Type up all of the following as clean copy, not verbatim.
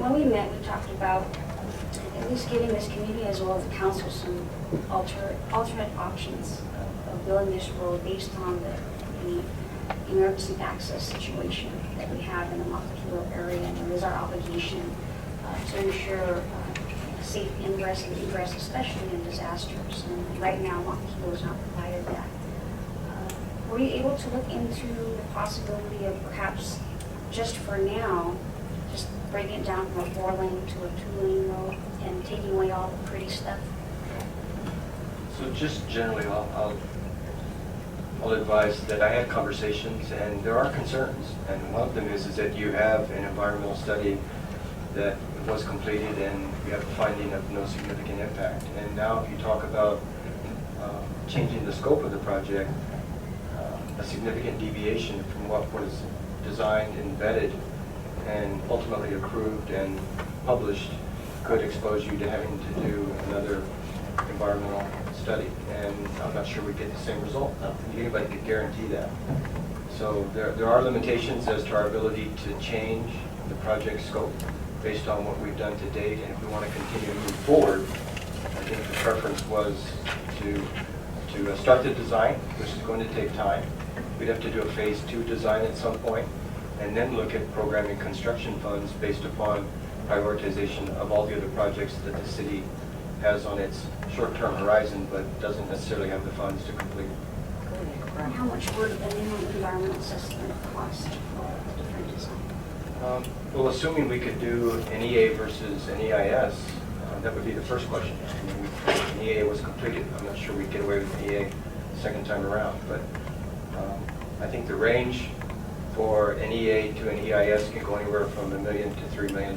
when we met, we talked about at least giving this community as well as the council some alternate options of building this road based on the emergency access situation that we have in the Makakilo area, and it is our obligation to ensure safe ingress and egress, especially in disasters. And right now, Makakilo is not provided that. Were you able to look into the possibility of perhaps, just for now, just breaking it down from a 4-lane to a 2-lane road and taking away all the pretty stuff? So just generally, I'll advise that I had conversations, and there are concerns. And one of them is that you have an environmental study that was completed, and you have a finding of no significant impact. And now if you talk about changing the scope of the project, a significant deviation from what was designed and vetted and ultimately approved and published could expose you to having to do another environmental study. And I'm not sure we get the same result. I don't think anybody could guarantee that. So there are limitations as to our ability to change the project scope based on what we've done to date. And if we want to continue to move forward, I think the preference was to start the design, which is going to take time. We'd have to do a phase 2 design at some point, and then look at programming construction funds based upon prioritization of all the other projects that the city has on its short-term horizon, but doesn't necessarily have the funds to complete. And how much would a new environmental assessment cost for a different design? Well, assuming we could do an EA versus an EIS, that would be the first question. I mean, an EA was completed. I'm not sure we'd get away with an EA second time around, but I think the range for an EA to an EIS can go anywhere from $1 million to $3 million.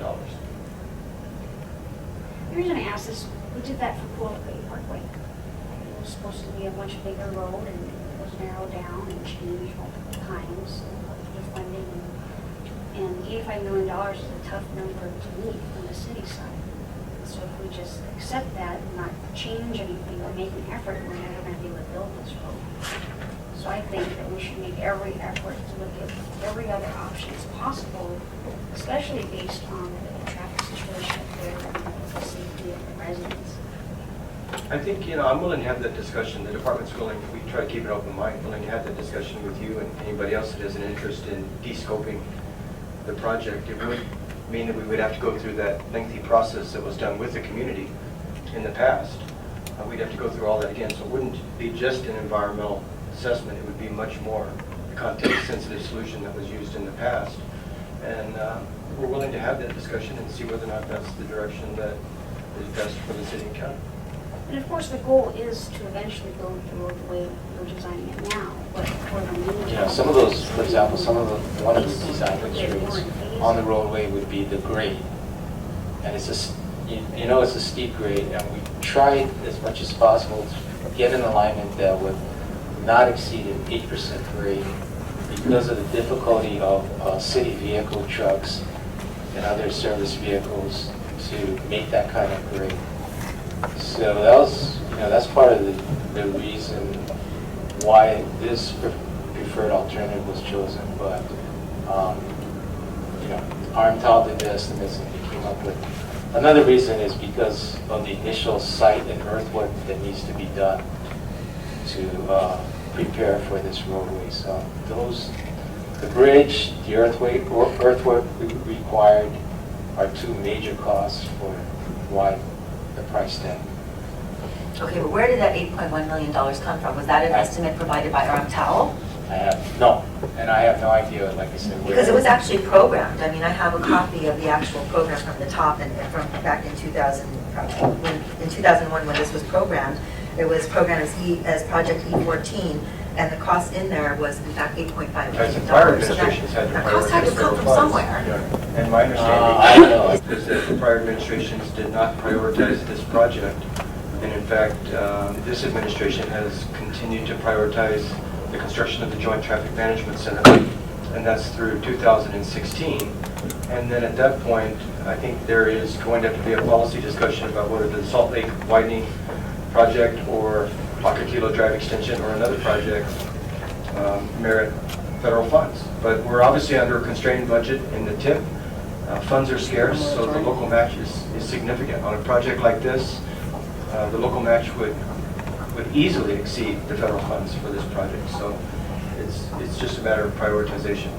The reason I asked is, we did that for Pualakay Parkway. It was supposed to be a much bigger road, and it was narrowed down and changed multiple times with funding. And $85 million is a tough number to meet from the city side. So if we just accept that and not change anything or make an effort, we're never going to be able to build this road. So I think that we should make every effort to look at every other option as possible, especially based on the traffic situation up there and the safety of the residents. I think, I'm willing to have that discussion. The department's willing, if we try to keep an open mind, willing to have that discussion with you and anybody else that has an interest in de-scoping the project. It would mean that we would have to go through that lengthy process that was done with the community in the past. We'd have to go through all that again, so it wouldn't be just an environmental assessment. It would be much more the context-sensitive solution that was used in the past. And we're willing to have that discussion and see whether or not that's the direction that is best for the city and county. And of course, the goal is to eventually build the road the way we're designing it now, but for the meantime. Yeah, some of those, for example, some of the one of the design constraints on the roadway would be the grade. And it's it's a steep grade, and we tried as much as possible to get an alignment that would not exceed an 8% grade because of the difficulty of city vehicle trucks and other service vehicles to make that kind of grade. So that was, that's part of the reason why this preferred alternative was chosen. But, Armtal did the estimates and they came up with. Another reason is because of the initial site and earthwork that needs to be done to prepare for this roadway. So the bridge, the earthwork required are two major costs for why the price tag. Okay, but where did that $8.1 million come from? Was that an estimate provided by Armtal? I have no idea, like I said. Because it was actually programmed. I mean, I have a copy of the actual program from the top, and from back in 2000, in 2001 when this was programmed. It was programmed as Project E14, and the cost in there was in fact $8.5 million. Prior administrations had to cost had to come from somewhere. Yeah. And my understanding is that the prior administrations did not prioritize this project. And in fact, this administration has continued to prioritize the construction of the Joint Traffic Management Center, and that's through 2016. And then at that point, I think there is going to have to be a policy discussion about whether the Salt Lake widening project or Makakilo Drive Extension or another project merit federal funds. But we're obviously under a constrained budget in the TIP, Funds are scarce, so the local match is significant. On a project like this, the local match would easily exceed the federal funds for this project. So it's just a matter of prioritization.